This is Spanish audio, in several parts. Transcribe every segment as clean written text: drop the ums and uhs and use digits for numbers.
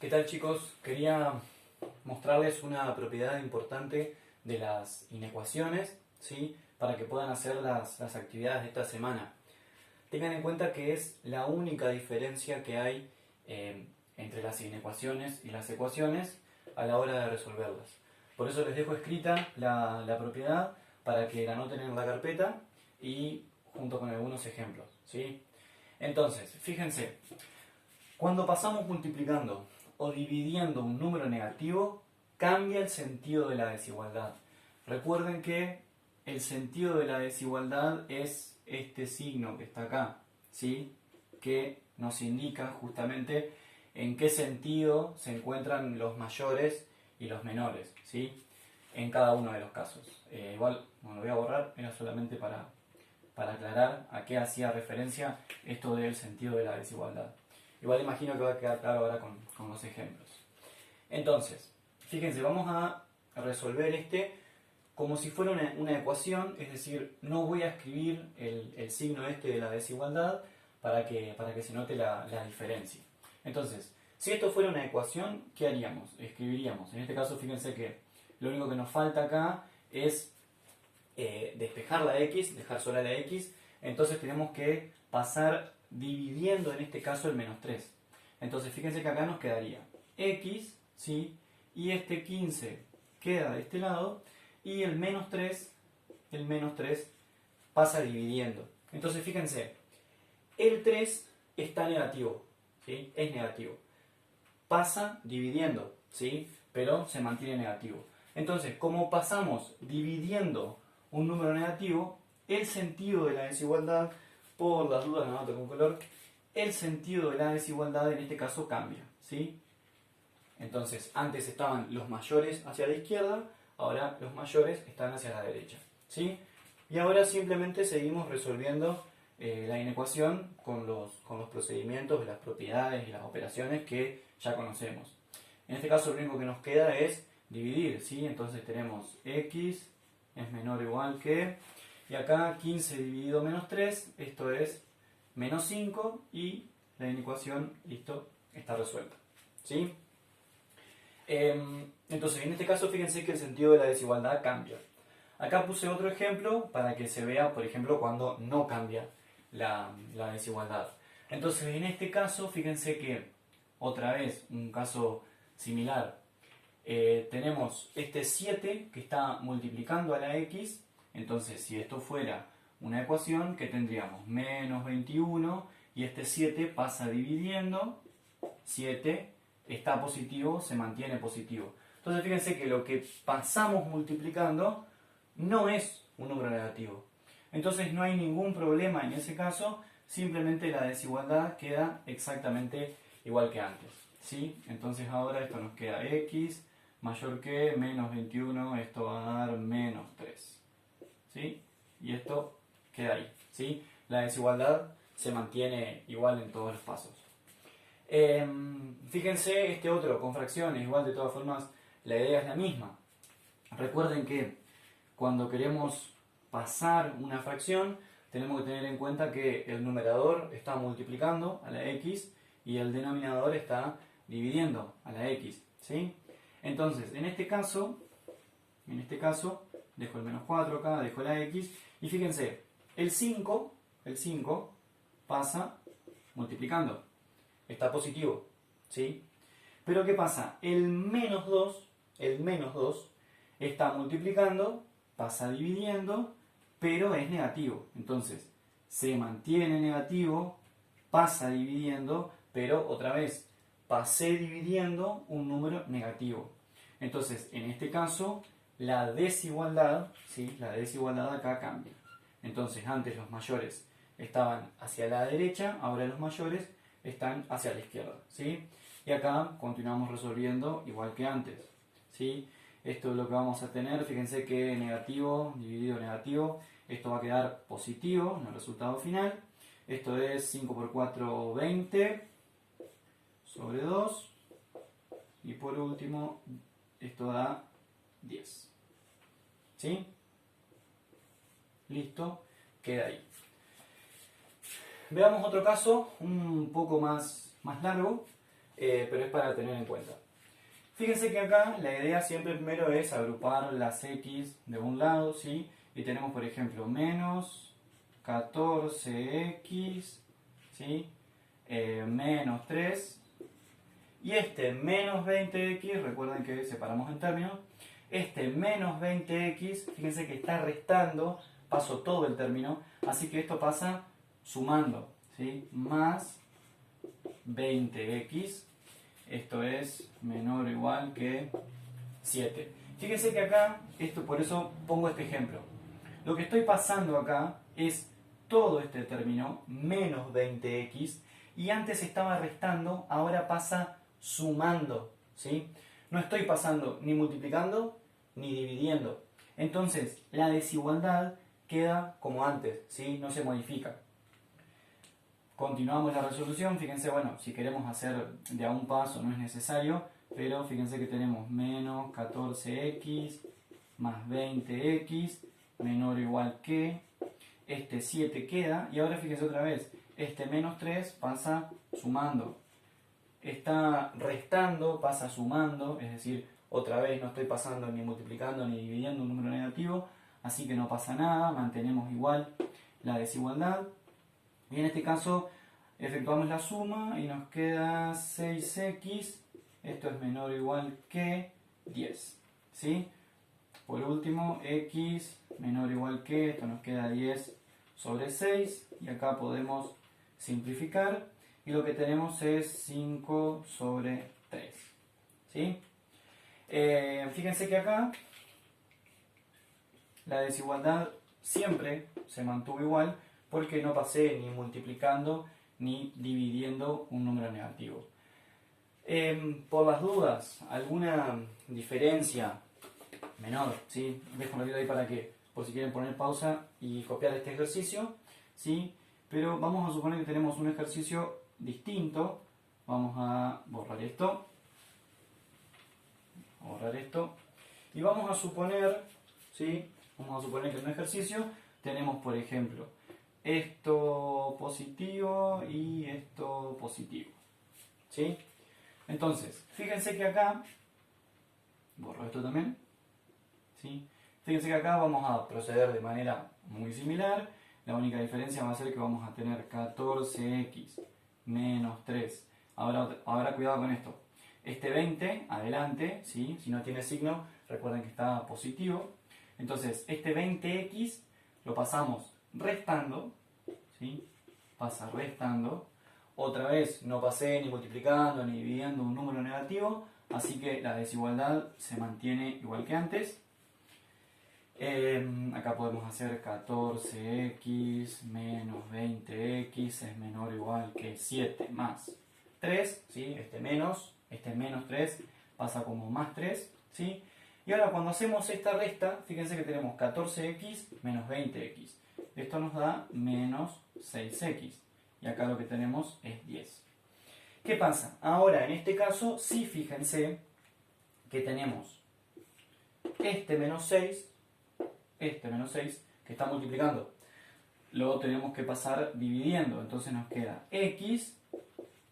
¿Qué tal, chicos? Quería mostrarles una propiedad importante de las inecuaciones, ¿sí? Para que puedan hacer las actividades de esta semana. Tengan en cuenta que es la única diferencia que hay entre las inecuaciones y las ecuaciones a la hora de resolverlas. Por eso les dejo escrita la propiedad para que la anoten en la carpeta y junto con algunos ejemplos, ¿sí? Entonces, fíjense, cuando pasamos multiplicando o dividiendo un número negativo, cambia el sentido de la desigualdad. Recuerden que el sentido de la desigualdad es este signo que está acá, ¿sí? Que nos indica justamente en qué sentido se encuentran los mayores y los menores, ¿sí? En cada uno de los casos. Igual, no lo voy a borrar, era solamente para aclarar a qué hacía referencia esto del sentido de la desigualdad. Igual imagino que va a quedar claro ahora con los ejemplos. Entonces, fíjense, vamos a resolver como si fuera una ecuación, es decir, no voy a escribir el signo de la desigualdad para que se note la diferencia. Entonces, si esto fuera una ecuación, ¿qué haríamos? Escribiríamos. En este caso, fíjense que lo único que nos falta acá es despejar la x, dejar sola la x, entonces tenemos que pasar dividiendo en este caso el menos 3. Entonces fíjense que acá nos quedaría x, ¿sí? Y este 15 queda de este lado y el menos 3 pasa dividiendo. Entonces fíjense, el 3 está negativo, ¿sí? Es negativo. Pasa dividiendo, ¿sí? Pero se mantiene negativo. Entonces, como pasamos dividiendo un número negativo, el sentido de la desigualdad, por las dudas la anoto con color, el sentido de la desigualdad en este caso cambia, ¿sí? Entonces, antes estaban los mayores hacia la izquierda, ahora los mayores están hacia la derecha, ¿sí? Y ahora simplemente seguimos resolviendo la inecuación con los procedimientos de las propiedades y las operaciones que ya conocemos. En este caso lo único que nos queda es dividir, ¿sí? Entonces tenemos x es menor o igual que, y acá 15 dividido menos 3, esto es menos 5 y la inecuación, listo, está resuelta, ¿sí? Entonces en este caso fíjense que el sentido de la desigualdad cambia. Acá puse otro ejemplo para que se vea, por ejemplo, cuando no cambia la desigualdad. Entonces en este caso fíjense que, otra vez, un caso similar, tenemos este 7 que está multiplicando a la x. Entonces si esto fuera una ecuación, ¿qué tendríamos? Menos 21 y este 7 pasa dividiendo, 7 está positivo, se mantiene positivo. Entonces fíjense que lo que pasamos multiplicando no es un número negativo. Entonces no hay ningún problema en ese caso, simplemente la desigualdad queda exactamente igual que antes, ¿sí? Entonces ahora esto nos queda x mayor que menos 21, esto va a dar menos 3, ¿sí? Y esto queda ahí, ¿sí? La desigualdad se mantiene igual en todos los pasos. Fíjense este otro, con fracciones, igual de todas formas la idea es la misma. Recuerden que cuando queremos pasar una fracción, tenemos que tener en cuenta que el numerador está multiplicando a la x y el denominador está dividiendo a la x, ¿sí? Entonces, en este caso, dejo el menos 4 acá, dejo la x, y fíjense, el 5 pasa multiplicando, está positivo, ¿sí? Pero ¿qué pasa? El menos 2 está multiplicando, pasa dividiendo, pero es negativo. Entonces, se mantiene negativo, pasa dividiendo, pero otra vez, pasé dividiendo un número negativo. Entonces, en este caso, la desigualdad, ¿sí? La desigualdad acá cambia. Entonces, antes los mayores estaban hacia la derecha, ahora los mayores están hacia la izquierda, ¿sí? Y acá continuamos resolviendo igual que antes, ¿sí? Esto es lo que vamos a tener, fíjense que negativo dividido negativo, esto va a quedar positivo en el resultado final. Esto es 5 por 4, 20 sobre 2. Y por último, esto da 10. ¿Sí? Listo, queda ahí. Veamos otro caso, un poco más largo. pero es para tener en cuenta. Fíjense que acá la idea siempre primero es agrupar las x de un lado, ¿sí? Y tenemos, por ejemplo, menos 14x, ¿sí? Menos 3. Y este menos 20x, recuerden que separamos en términos, este menos 20x, fíjense que está restando, paso todo el término, así que esto pasa sumando, ¿sí? Más 20x, esto es menor o igual que 7. Fíjense que acá, por eso pongo este ejemplo. Lo que estoy pasando acá es todo este término, menos 20x, y antes estaba restando, ahora pasa sumando, ¿sí? No estoy pasando ni multiplicando ni dividiendo. Entonces, la desigualdad queda como antes, ¿sí? No se modifica. Continuamos la resolución. Fíjense, bueno, si queremos hacer de a un paso no es necesario, pero fíjense que tenemos menos 14x más 20x menor o igual que, este 7 queda, y ahora fíjense otra vez, este menos 3 pasa sumando, está restando, pasa sumando, es decir, otra vez no estoy pasando ni multiplicando ni dividiendo un número negativo, así que no pasa nada, mantenemos igual la desigualdad. Y en este caso efectuamos la suma y nos queda 6x, esto es menor o igual que 10, ¿sí? Por último, x menor o igual que, esto nos queda 10 sobre 6, y acá podemos simplificar, y lo que tenemos es 5 sobre 3, ¿sí? Fíjense que acá la desigualdad siempre se mantuvo igual, porque no pasé ni multiplicando ni dividiendo un número negativo. Por las dudas, alguna diferencia menor, ¿sí? Dejo un ratito ahí para que, por si quieren poner pausa y copiar este ejercicio, ¿sí? Pero vamos a suponer que tenemos un ejercicio distinto. Vamos a borrar esto, y vamos a suponer, ¿sí? Vamos a suponer que en un ejercicio tenemos, por ejemplo, esto positivo y esto positivo, ¿sí? Entonces, fíjense que acá, borro esto también, ¿sí? Fíjense que acá vamos a proceder de manera muy similar. La única diferencia va a ser que vamos a tener 14x menos 3. Ahora cuidado con esto. Este 20, adelante, ¿sí? Si no tiene signo, recuerden que está positivo. Entonces, este 20x lo pasamos restando, ¿sí? Pasa restando. Otra vez, no pasé ni multiplicando ni dividiendo un número negativo, así que la desigualdad se mantiene igual que antes. Acá podemos hacer 14x menos 20x es menor o igual que 7 más 3, ¿sí? Este menos 3 pasa como más 3, ¿sí? Y ahora cuando hacemos esta resta, fíjense que tenemos 14x menos 20x. Esto nos da menos 6x. Y acá lo que tenemos es 10. ¿Qué pasa? Ahora en este caso, sí, fíjense que tenemos este menos 6 que está multiplicando. Luego tenemos que pasar dividiendo. Entonces nos queda x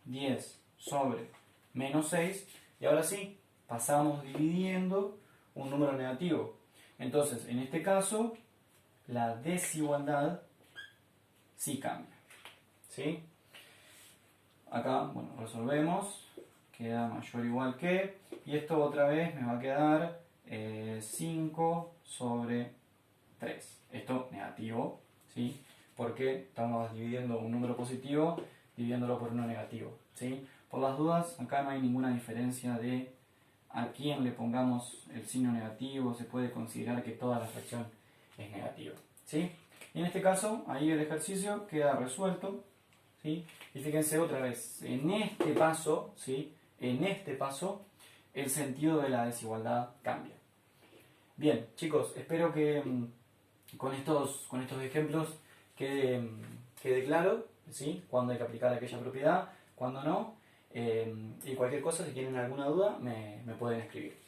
10 sobre menos 6. Y ahora sí, pasamos dividiendo un número negativo. Entonces, en este caso, la desigualdad sí cambia, ¿sí? Acá, bueno, resolvemos. Queda mayor o igual que. Y esto otra vez me va a quedar 5 sobre 3. Esto negativo, ¿sí? Porque estamos dividiendo un número positivo dividiéndolo por uno negativo, ¿sí? Por las dudas, acá no hay ninguna diferencia de a quién le pongamos el signo negativo. Se puede considerar que toda la fracción es negativa, ¿sí? Y en este caso, ahí el ejercicio queda resuelto, ¿sí? Y fíjense otra vez, en este paso, ¿sí? En este paso, el sentido de la desigualdad cambia. Bien, chicos, espero que con estos ejemplos quede claro, ¿sí? Cuándo hay que aplicar aquella propiedad, cuándo no. Y cualquier cosa, si tienen alguna duda, me pueden escribir.